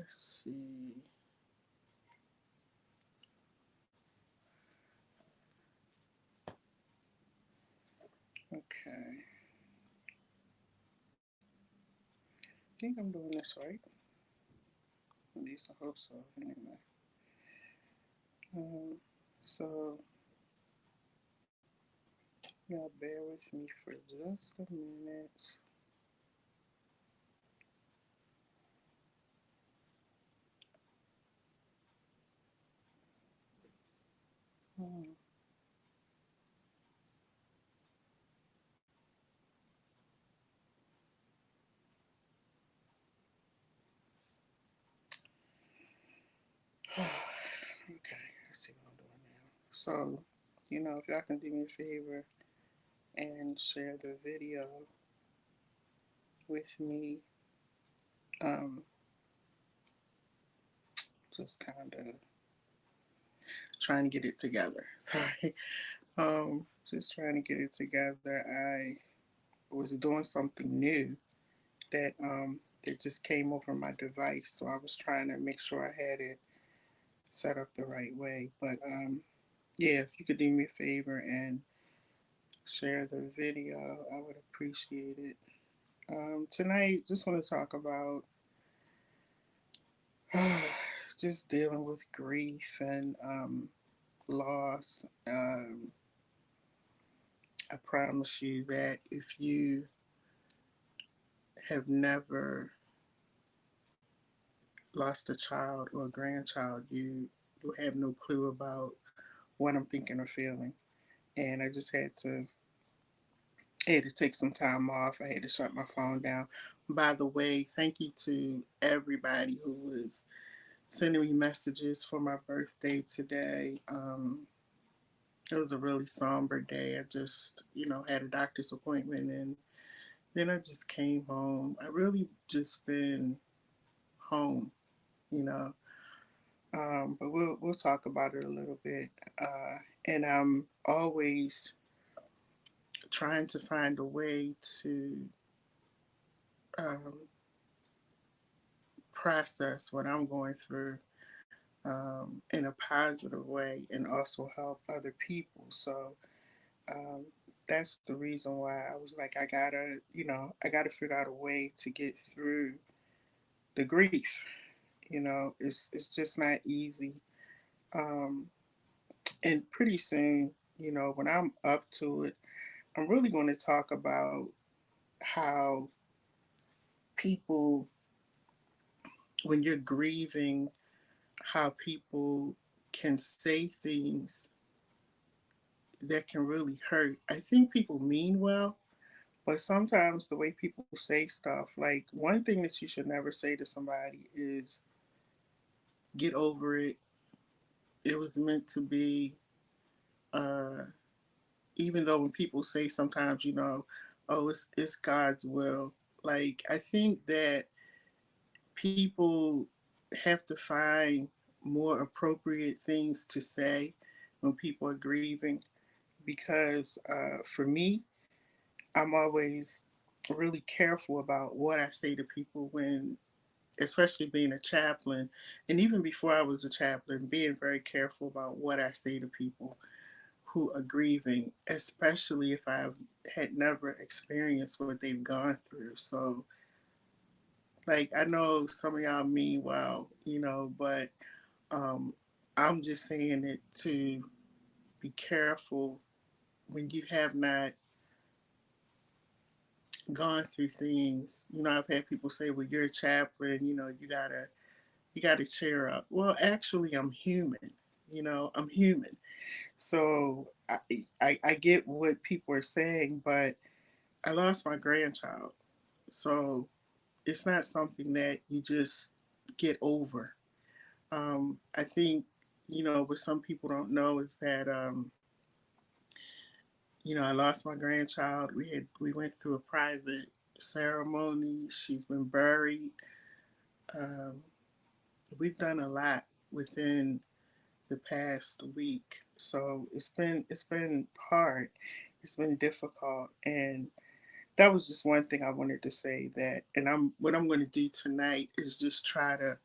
Let's see. Okay. I think I'm doing this right. At least I hope so. Anyway. Um, so, y'all bear with me for just a minute. Hmm. Okay, let's see what I'm doing now. So, if y'all can do me a favor and share the video with me, um, just kind of trying to get it together. Sorry. Just trying to get it together. I was doing something new that just came over my device, so I was trying to make sure I had it set up the right way. But yeah, if you could do me a favor and share the video, I would appreciate it. Tonight, just want to talk about just dealing with grief and loss. I promise you that if you have never lost a child or a grandchild, you have no clue about what I'm thinking or feeling. And I had to take some time off. I had to shut my phone down. By the way, thank you to everybody who was sending me messages for my birthday today. It was a really somber day. I just, had a doctor's appointment, and then I just came home. I really just been home, you know. But we'll talk about it a little bit. And I'm always trying to find a way to um, process what I'm going through in a positive way and also help other people. So um, that's the reason why I was like, I gotta figure out a way to get through the grief. It's just not easy. Um, and pretty soon, when I'm up to it, I'm really going to talk about how people, when you're grieving, how people can say things that can really hurt. I think people mean well, but sometimes the way people say stuff, like one thing that you should never say to somebody is, get over it. It was meant to be. Uh, Even though when people say sometimes, oh, it's God's will. Like, I think that people have to find more appropriate things to say when people are grieving because for me, I'm always really careful about what I say to people when, especially being a chaplain, and even before I was a chaplain, being very careful about what I say to people who are grieving, especially if I had never experienced what they've gone through. So, like, I know some of y'all mean well, but um, I'm just saying it to be careful when you have not gone through things. I've had people say, "Well, you're a chaplain. You gotta cheer up." Well, actually, I'm human. I'm human. So I get what people are saying, but I lost my grandchild. So it's not something that you just get over. I think, what some people don't know is that, I lost my grandchild. We went through a private ceremony. She's been buried. Um, we've done a lot within the past week. So it's been hard. It's been difficult, and that was just one thing I wanted to say. That, and what I'm going to do tonight is just try to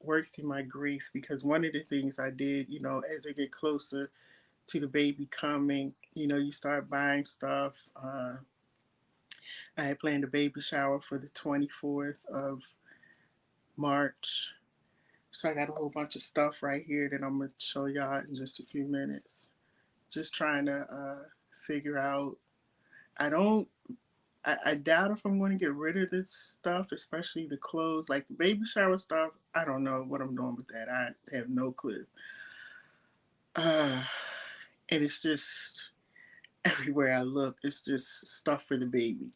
work through my grief, because one of the things I did, as I get closer to the baby coming, you start buying stuff. I had planned a baby shower for the 24th of March. So I got a whole bunch of stuff right here that I'm going to show y'all in just a few minutes. Just trying to figure out. I don't, I doubt if I'm going to get rid of this stuff, especially the clothes. Like the baby shower stuff, I don't know what I'm doing with that. I have no clue. Uh, and it's just everywhere I look, it's just stuff for the baby.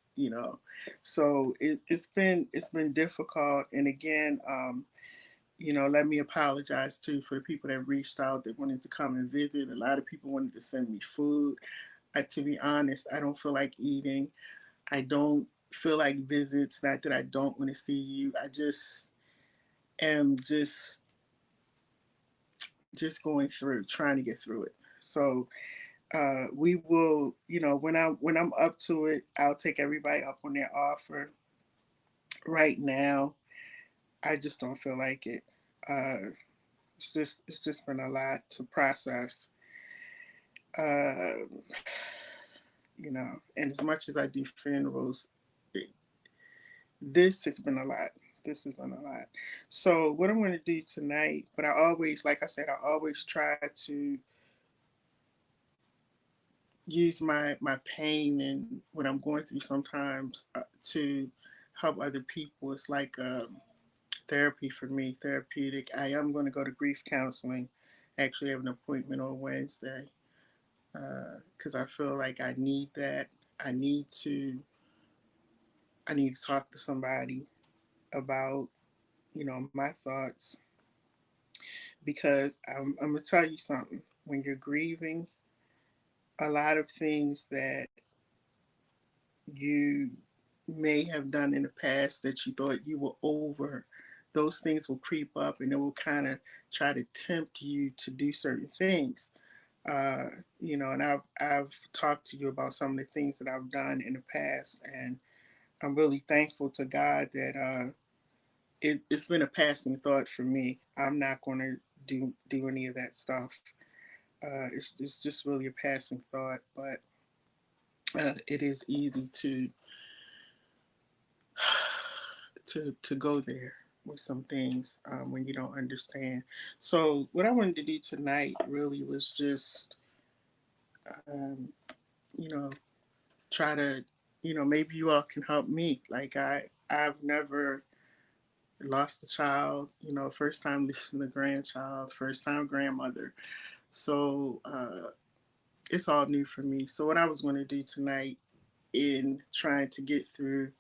So it's been difficult. And again, let me apologize too for the people that reached out that wanted to come and visit. A lot of people wanted to send me food. To be honest, I don't feel like eating. I don't feel like visits. Not that I don't want to see you. I just am just going through, trying to get through it. So we will, when I'm up to it, I'll take everybody up on their offer. Right now, I just don't feel like it. It's just been a lot to process. Uh, and as much as I do funerals, it, this has been a lot. This has been a lot. So what I'm going to do tonight, but I always, like I said, I always try to use my pain and what I'm going through sometimes to help other people. It's like therapy for me, therapeutic. I am going to go to grief counseling. I actually have an appointment on Wednesday because I feel like I need that. I need to I need to talk to somebody about my thoughts, because I'm gonna tell you something. When you're grieving, a lot of things that you may have done in the past that you thought you were over, those things will creep up and it will kind of try to tempt you to do certain things. Uh, and I've talked to you about some of the things that I've done in the past, and I'm really thankful to God that it's been a passing thought for me. I'm not going to do any of that stuff. It's just really a passing thought, but it is easy to go there with some things when you don't understand. So what I wanted to do tonight really was just um, you know try to maybe you all can help me. Like I've never lost a child. First time losing a grandchild, first time grandmother. So it's all new for me. So what I was going to do tonight in trying to get through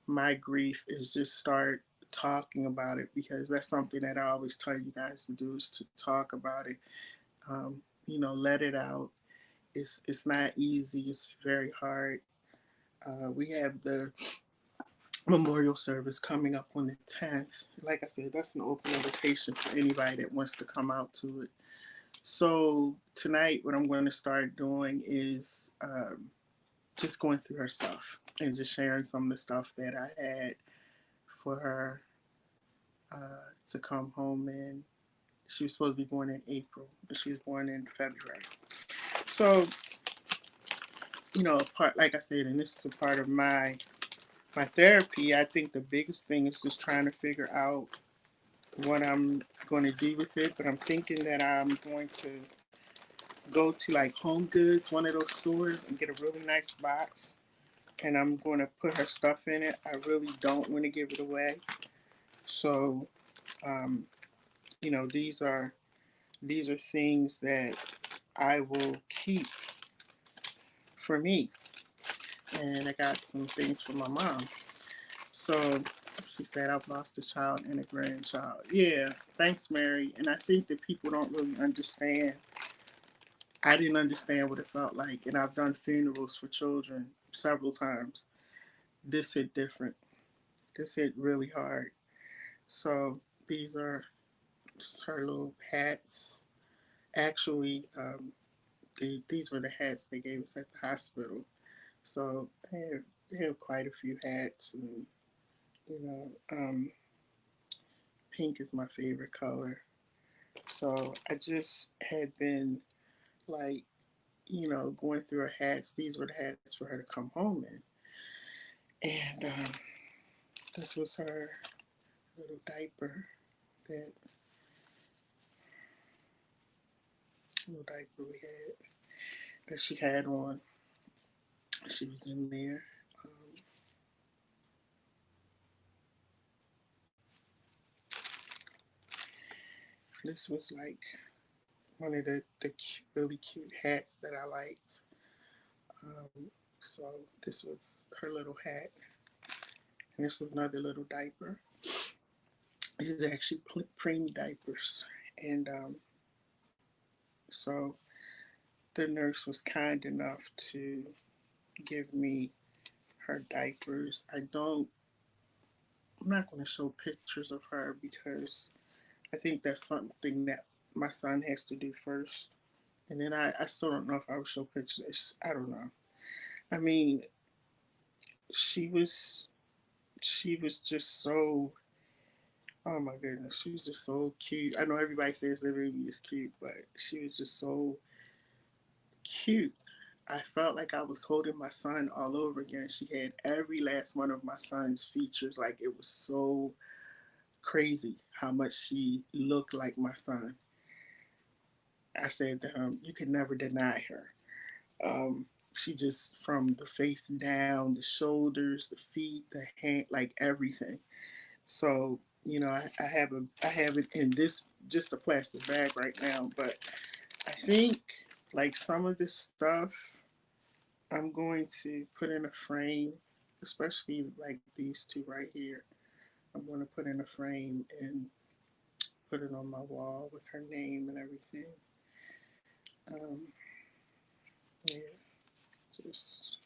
my grief is just start talking about it, because that's something that I always tell you guys to do, is to talk about it. Let it out. It's not easy. It's very hard. We have the memorial service coming up on the 10th. Like I said, that's an open invitation for anybody that wants to come out to it. So tonight, what I'm going to start doing is just going through her stuff and just sharing some of the stuff that I had for her to come home in. She was supposed to be born in April, but she was born in February. So, part, like I said, and this is a part of my therapy. I think the biggest thing is just trying to figure out what I'm going to do with it. But I'm thinking that I'm going to go to like Home Goods, one of those stores, and get a really nice box, and I'm going to put her stuff in it. I really don't want to give it away. So, um, these are things that I will keep for me. And I got some things for my mom. So she said, I've lost a child and a grandchild. Yeah, thanks, Mary. And I think that people don't really understand. I didn't understand what it felt like. And I've done funerals for children several times. This hit different. This hit really hard. So these are just her little hats. Actually, these were the hats they gave us at the hospital. So they have quite a few hats, and you know, um, pink is my favorite color. So I just had been like, going through her hats. These were the hats for her to come home in. And this was her little diaper that little diaper we had that she had on. She was in there. Um, this was like one of the really cute hats that I liked. Um, so this was her little hat, and this was another little diaper. These are actually preemie diapers, and so the nurse was kind enough to give me her diapers. I'm not going to show pictures of her because I think that's something that my son has to do first. And then I still don't know if I would show pictures. I don't know. I mean, she was she was just so, oh my goodness, she was just so cute. I know everybody says the baby is cute, but she was just so cute. I felt like I was holding my son all over again. She had every last one of my son's features. Like it was so crazy how much she looked like my son. I said to him, "You could never deny her." She just, from the face down, the shoulders, the feet, the hand, like everything. So I have it in this just a plastic bag right now, but I think like some of this stuff I'm going to put in a frame, especially like these two right here. I'm going to put in a frame and put it on my wall with her name and everything. Um, yeah, just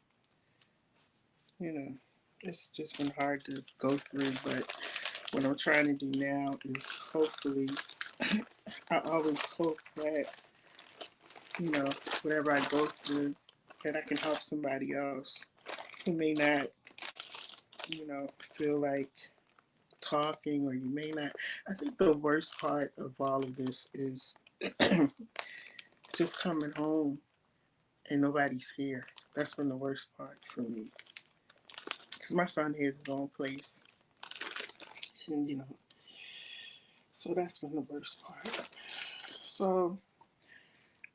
it's just been hard to go through, but what I'm trying to do now is hopefully, I always hope that, whatever I go through, that I can help somebody else who may not, feel like talking, or you may not. I think the worst part of all of this is just coming home and nobody's here. That's been the worst part for me. Because my son has his own place. And, so that's been the worst part. So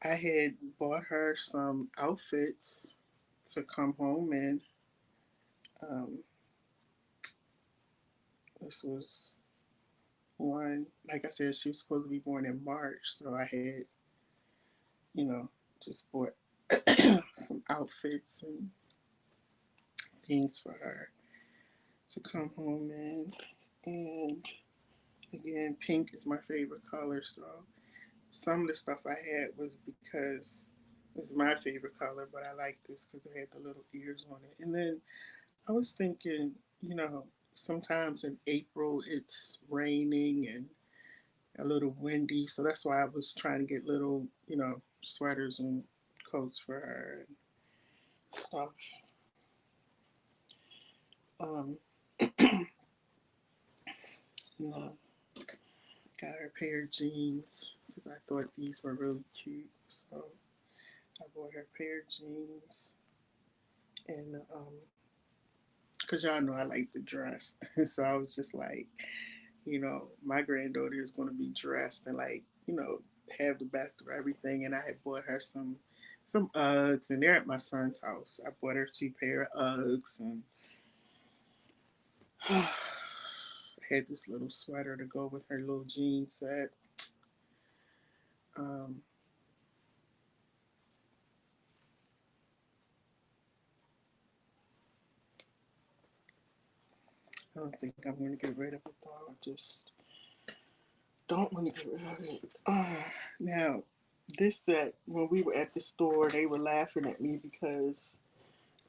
I had bought her some outfits to come home in. Um, this was one, like I said, she was supposed to be born in March. So I had, you know, just bought some outfits and things for her to come home in. And again, pink is my favorite color. So some of the stuff I had was because it's my favorite color, but I like this because it had the little ears on it. And then I was thinking, sometimes in April it's raining and a little windy, so that's why I was trying to get little, sweaters and coats for her and stuff. Um, you know, got her a pair of jeans because I thought these were really cute. So I bought her a pair of jeans, and because y'all know I like to dress, so I was just like, my granddaughter is going to be dressed and like, have the best of everything. And I had bought her some Uggs, and they're at my son's house. I bought her two pair of Uggs, and had this little sweater to go with her little jean set. Um, I don't think I'm going to get rid of it though. I just don't want to get rid of it. Now, this set, when we were at the store, they were laughing at me because,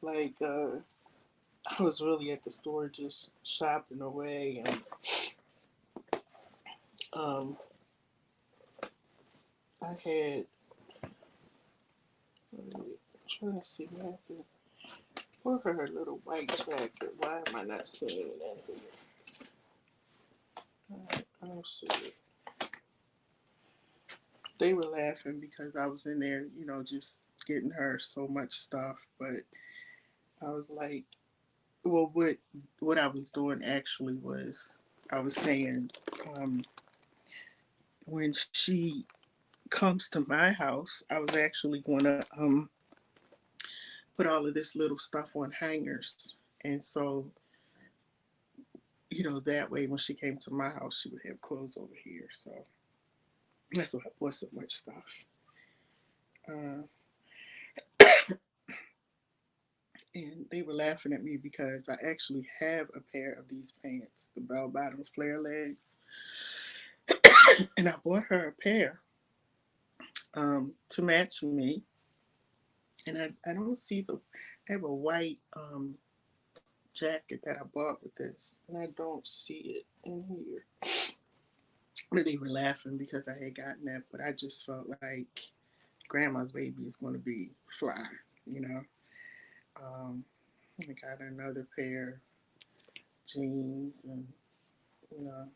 like, I was really at the store just shopping away, and um, I had. I'm trying to see what happened. For her little white jacket. Why am I not seeing it in here? I don't see it. They were laughing because I was in there, just getting her so much stuff. But I was like, well, what I was doing actually was I was saying, um, when she comes to my house, I was actually going to put all of this little stuff on hangers, and so that way when she came to my house, she would have clothes over here. So that's what was so much stuff. Uh, and they were laughing at me because I actually have a pair of these pants, the bell bottom flare legs, and I bought her a pair to match me. And I don't see I have a white jacket that I bought with this, and I don't see it in here. But they were laughing because I had gotten that, but I just felt like grandma's baby is going to be fly, you know. Um, I got another pair of jeans, and you know,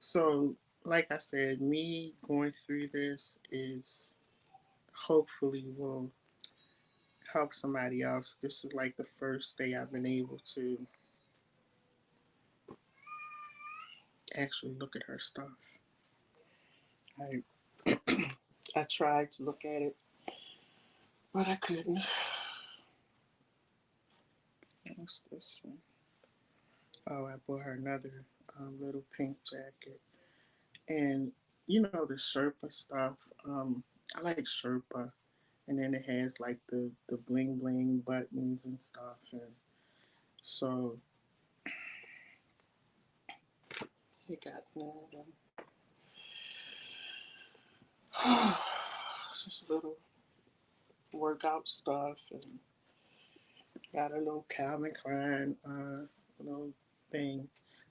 so like I said, me going through this is hopefully will help somebody else. This is like the first day I've been able to actually look at her stuff. I I tried to look at it, but I couldn't. What's this one? Oh, I bought her another little pink jacket, and the Sherpa stuff. I like Sherpa, and then it has like the bling bling buttons and stuff, and so he got that. Just little workout stuff, and got a little Calvin Klein little thing.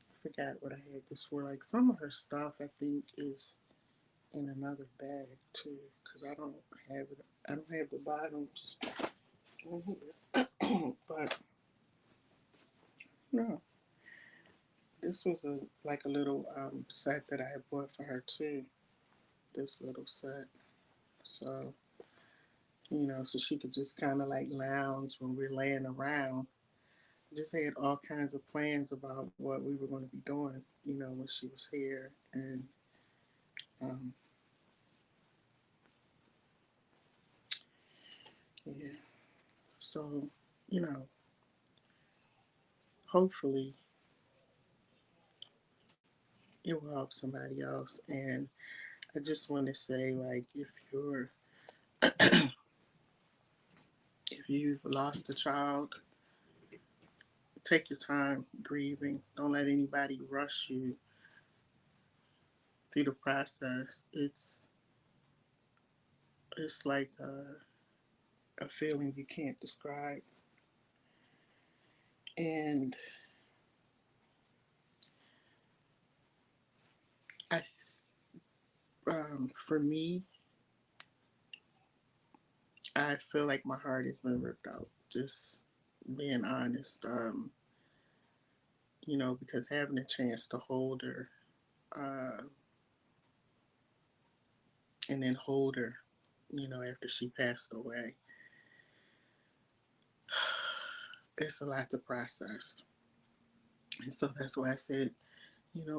I forgot what I had this for. Like some of her stuff, I think is in another bag too, because I don't have it. I don't have the bottoms in here. But no, this was a little set that I had bought for her too. This little set, so so she could just kind of like lounge when we're laying around. Just had all kinds of plans about what we were going to be doing, when she was here, and um, yeah. So, you know, hopefully it will help somebody else. And I just want to say, like, if you've lost a child, take your time grieving. Don't let anybody rush you through the process. It's like a feeling you can't describe. And I, for me, I feel like my heart has been ripped out. Just being honest, because having a chance to hold her, uh, and then hold her, after she passed away, it's a lot to process. And so that's why I said,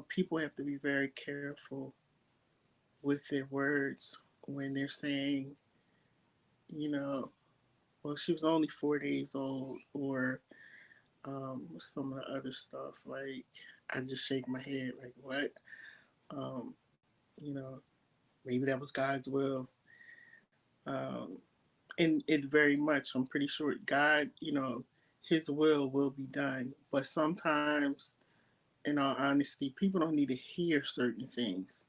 people have to be very careful with their words when they're saying, you know, well, she was only 4 days old, or some of the other stuff. Like, I just shake my head, like, what? Um, you know, maybe that was God's will. Um, and it very much, I'm pretty sure God, His will be done. But sometimes, in all honesty, people don't need to hear certain things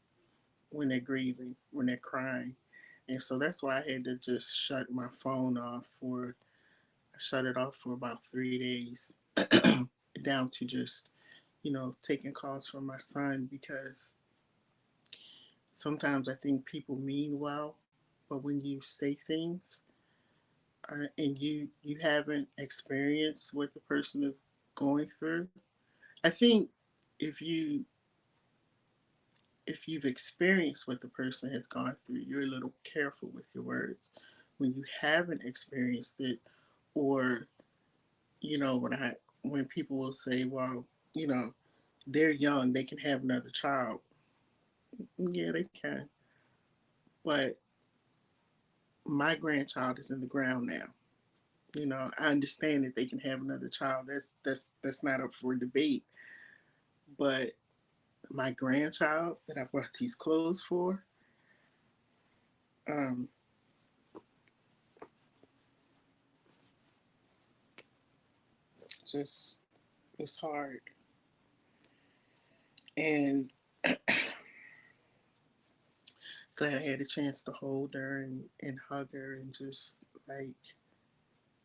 when they're grieving, when they're crying. And so that's why I had to just shut my phone off I shut it off for about 3 days, down to just, taking calls from my son, because sometimes I think people mean well, but when you say things and you haven't experienced what the person is going through, I think if you if you've experienced what the person has gone through, you're a little careful with your words. When you haven't experienced it, or when people will say, "Well, you know, they're young, they can have another child." Yeah, they can, but my grandchild is in the ground now. I understand that they can have another child. That's not up for debate. But my grandchild that I bought these clothes for, um, just it's hard. And glad I had a chance to hold her and hug her and just like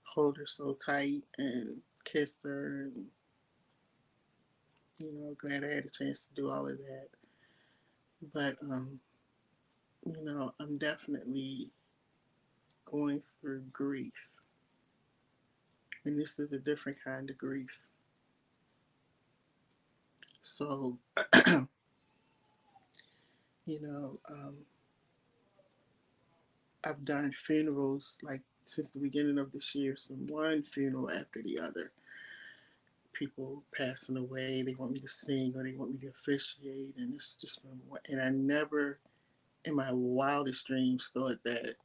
hold her so tight and kiss her, and glad I had a chance to do all of that. But I'm definitely going through grief. And this is a different kind of grief. So, you know, um, I've done funerals like since the beginning of this year. It's been one funeral after the other. People passing away, they want me to sing or they want me to officiate, and it's just been. And I never, in my wildest dreams, thought that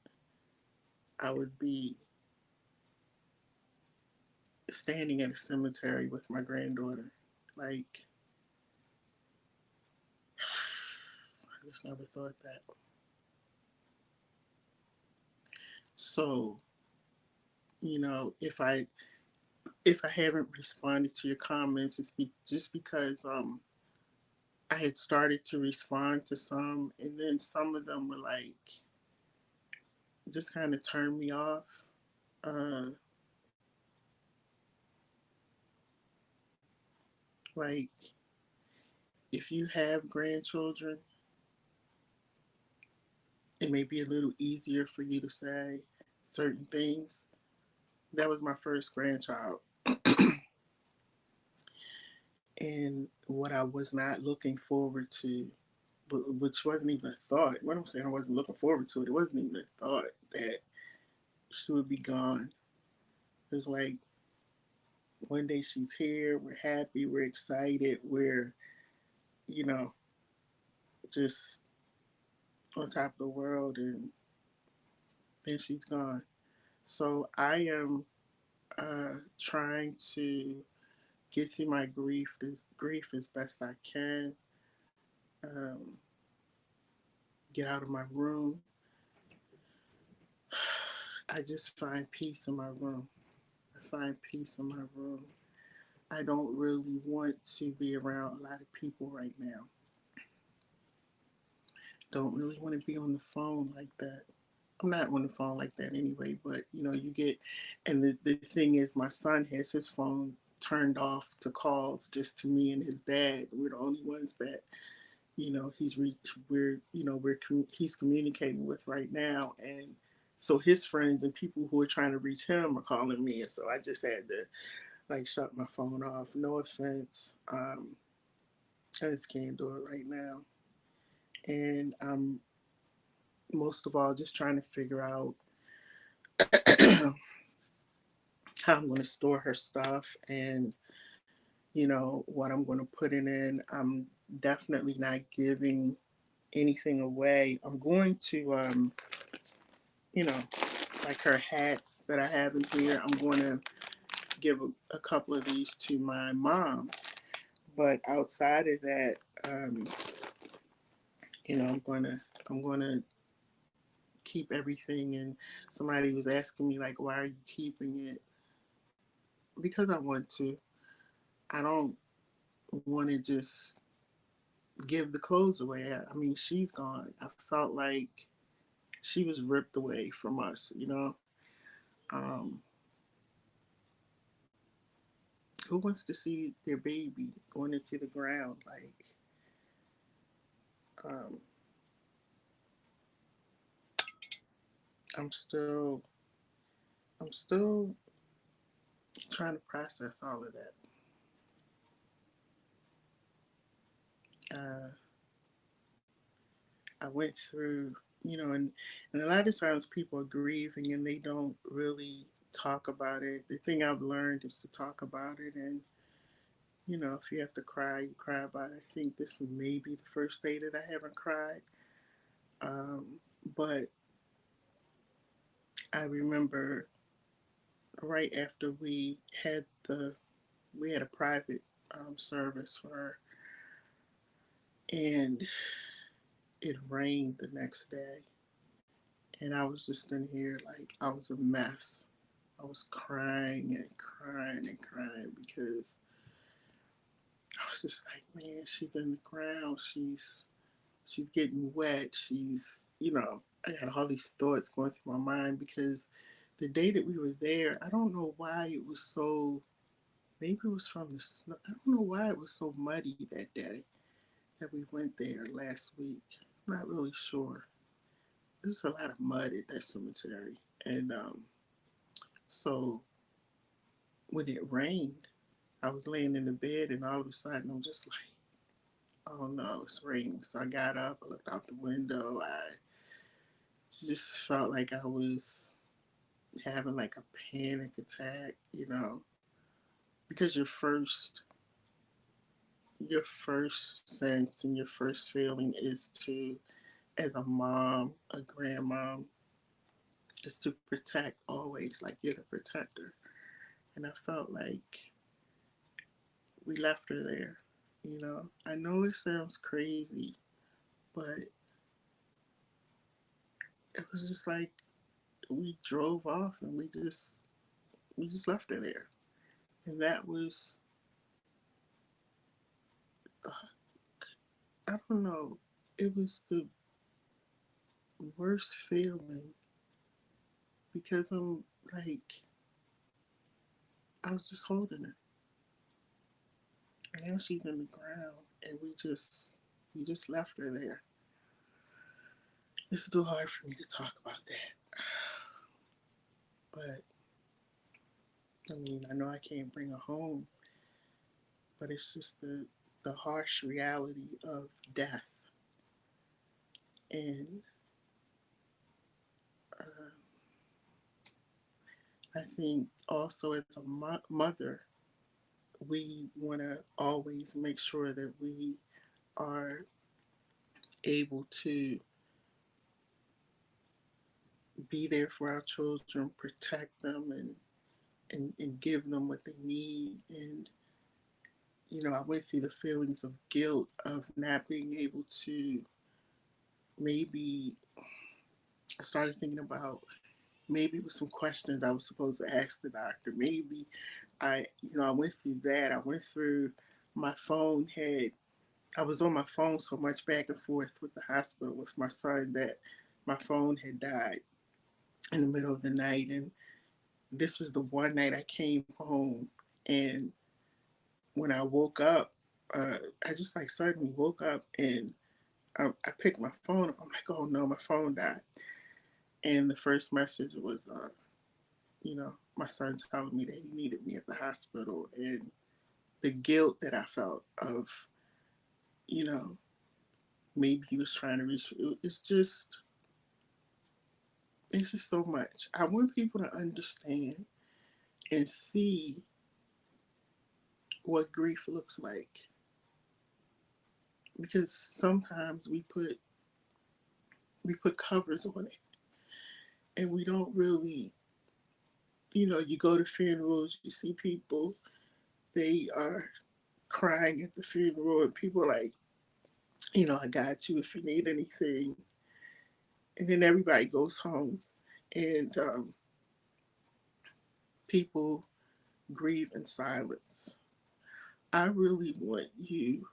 I would be standing at a cemetery with my granddaughter. Like, I just never thought that. So, if I haven't responded to your comments, just because I had started to respond to some, and then some of them were like just kind of turned me off. Uh, like if you have grandchildren, it may be a little easier for you to say certain things. That was my first grandchild, and what I was not looking forward to, which wasn't even a thought. What I'm saying, I wasn't looking forward to it. It wasn't even a thought that she would be gone. It was like one day she's here, we're happy, we're excited, we're, you know, just on top of the world, and then she's gone. So I am trying to get through my grief as best I can. Um, get out of my room. I just find peace in my room. I find peace in my room. I don't really want to be around a lot of people right now. Don't really want to be on the phone like that. I'm not on the phone like that anyway, but you get, and the thing is, my son has his phone turned off to calls just to me and his dad. We're the only ones that, he's communicating with right now. And so his friends and people who are trying to reach him are calling me. And so I just had to like shut my phone off. No offense. I just can't do it right now. And I'm most of all just trying to figure out how I'm going to store her stuff and what I'm going to put it in. I'm definitely not giving anything away. I'm going to you know like her hats that I have in here, I'm going to give a couple of these to my mom. But outside of that, um, I'm going to keep everything. And somebody was asking me like, why are you keeping it? Because I want to. I don't want to just give the clothes away. I mean, she's gone. I felt like she was ripped away from us. Um, who wants to see their baby going into the ground? Like, um, I'm still, I'm still trying to process all of that. I went through, and a lot of times people are grieving and they don't really talk about it. The thing I've learned is to talk about it, and if you have to cry, you cry about it. I think this may be the first day that I haven't cried. But I remember right after we had a private service for her, and it rained the next day, and I was just in here like I was a mess. I was crying and crying and crying because I was just like, man, she's in the ground. She's getting wet. I had all these thoughts going through my mind because the day that we were there, I don't know why it was so. Maybe it was from the snow. I don't know why it was so muddy that day that we went there last week. I'm not really sure. There's a lot of mud at that cemetery, and so when it rained, I was laying in the bed, and all of a sudden, I'm just like, "Oh no, it's raining." So I got up, I looked out the window. I just felt like I was having like a panic attack, because your first sense and your first feeling is to, as a mom, a grandmom, is to protect always, like you're the protector. And I felt like we left her there. I know it sounds crazy, but it was just like we drove off and we just left her there. And that was, I don't know, it was the worst feeling because I'm like, I was just holding her. And now she's in the ground and we just left her there. It's too hard for me to talk about that. But I mean, I know I can't bring her home, but it's just the harsh reality of death. And uh, I think also as a mother, we want to always make sure that we are able to be there for our children, protect them, and give them what they need. And, I went through the feelings of guilt of not being able to maybe, I started thinking about maybe with some questions I was supposed to ask the doctor. Maybe I went through that. I went through my phone had, I was on my phone so much back and forth with the hospital with my son that my phone had died in the middle of the night. And this was the one night I came home. And when I woke up, I just like suddenly woke up and I picked my phone up. I'm like, oh no, my phone died. And the first message was, my son telling me that he needed me at the hospital, and the guilt that I felt of, you know, maybe he was trying to reach. It's just so much. I want people to understand and see what grief looks like, because sometimes we put covers on it and we don't really, you go to funerals, you see people, they are crying at the funeral, and people are like, I got you if you need anything. And then everybody goes home, and people grieve in silence. I really want you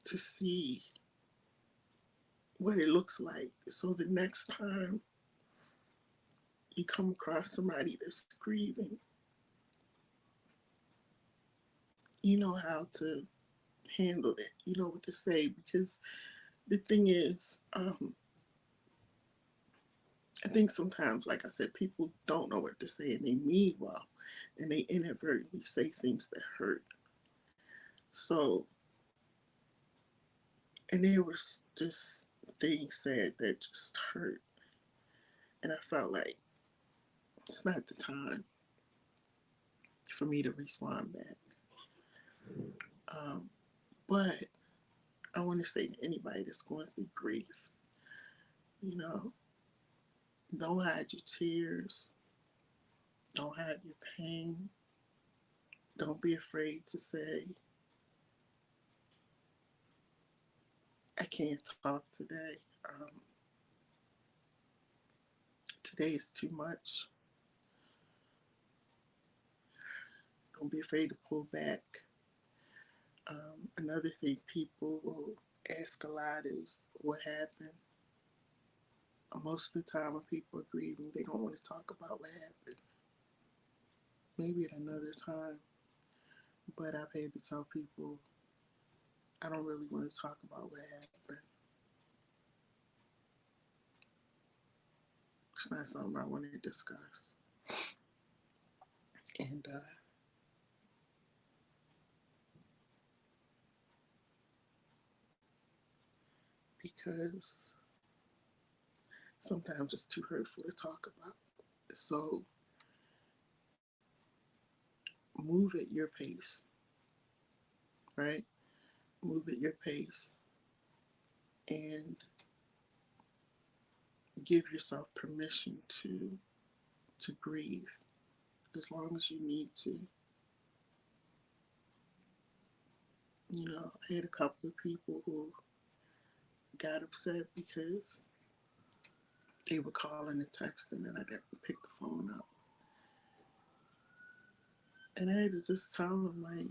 to see what it looks like so the next time you come across somebody that's grieving, you know how to handle it, you know what to say. Because the thing is, I think sometimes, like I said, people don't know what to say and they mean well, and they inadvertently say things that hurt. So And there was just things said that just hurt. And I felt like it's not the time for me to respond back. Um, but I want to say to anybody that's going through grief, you know, don't hide your tears, don't hide your pain, don't be afraid to say, I can't talk today. Today is too much. Don't be afraid to pull back. Another thing people will ask a lot is what happened. Most of the time, when people are grieving, they don't want to talk about what happened. Maybe at another time, but I've had to tell people I don't really want to talk about what happened. It's not something I want to discuss. And because sometimes it's too hurtful to talk about. So move at your pace, right? Move at your pace and give yourself permission to grieve as long as you need to. You know, I had a couple of people who got upset because they were calling and texting and I got to pick the phone up. And I had to just tell them like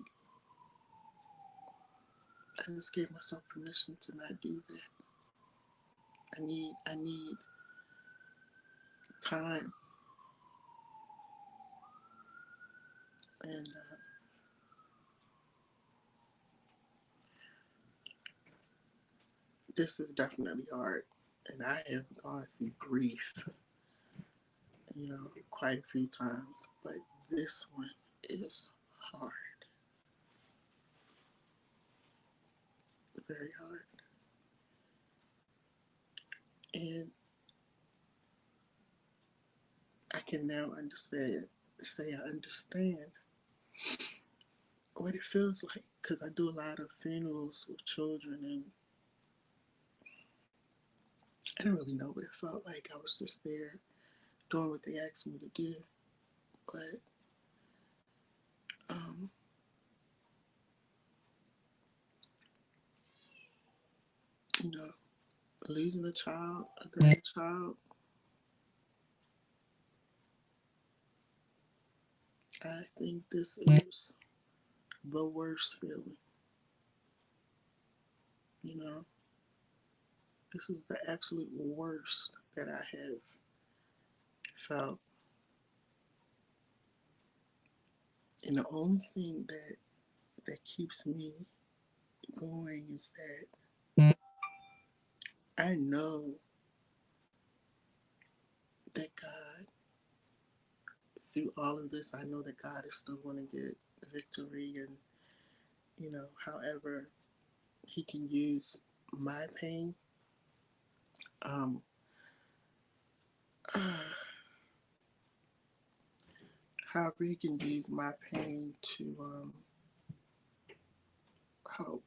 I just gave myself permission to not do that. I need time. And this is definitely hard. And I have gone through grief, you know, quite a few times. But this one is hard. Very hard. And I can now say I understand what it feels like because I do a lot of funerals with children and I didn't really know what it felt like. I was just there doing what they asked me to do. But, um, you know, losing a child, a grandchild, I think this is the worst feeling. You know, this is the absolute worst that I have felt. And the only thing that keeps me going is that I know that God, through all of this, I know that God is still going to get victory. And, you know, however He can use my pain, um, however He can use my pain to help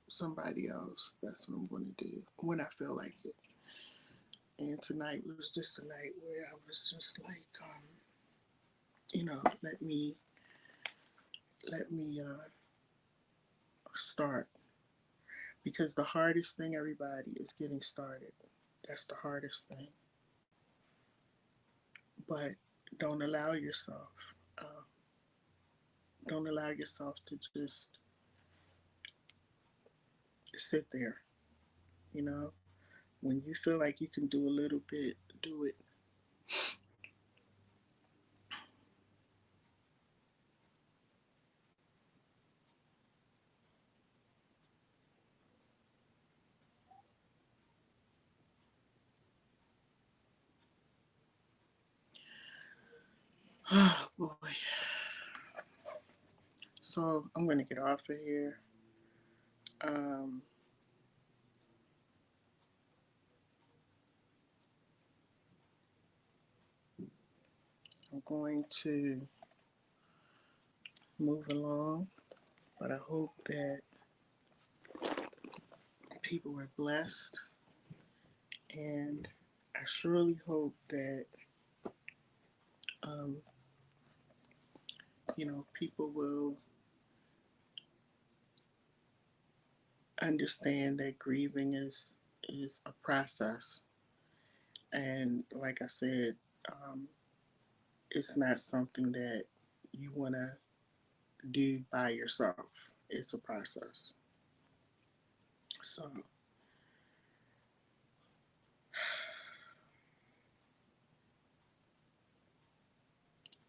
somebody else, that's what I'm going to do when I feel like it. And tonight was just a night where I was just like, you know, let me start because the hardest thing, everybody, is getting started. That's the hardest thing. But don't allow yourself, don't allow yourself to just sit there. You know, when you feel like you can do a little bit, do it. Oh boy. So I'm gonna get off of here. Um, going to move along, but I hope that people were blessed, and I surely hope that um, people will understand that grieving is a process, and like I said, um, it's not something that you want to do by yourself. It's a process. So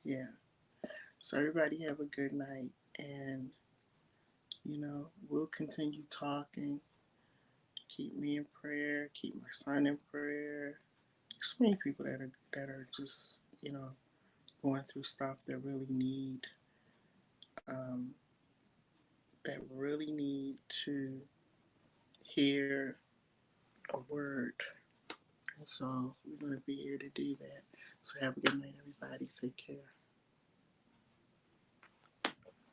yeah. So everybody have a good night, and we'll continue talking. Keep me in prayer. Keep my son in prayer. So many people that are just going through stuff um, that really need to hear a word. And so we're going to be here to do that. So have a good night, everybody. Take care.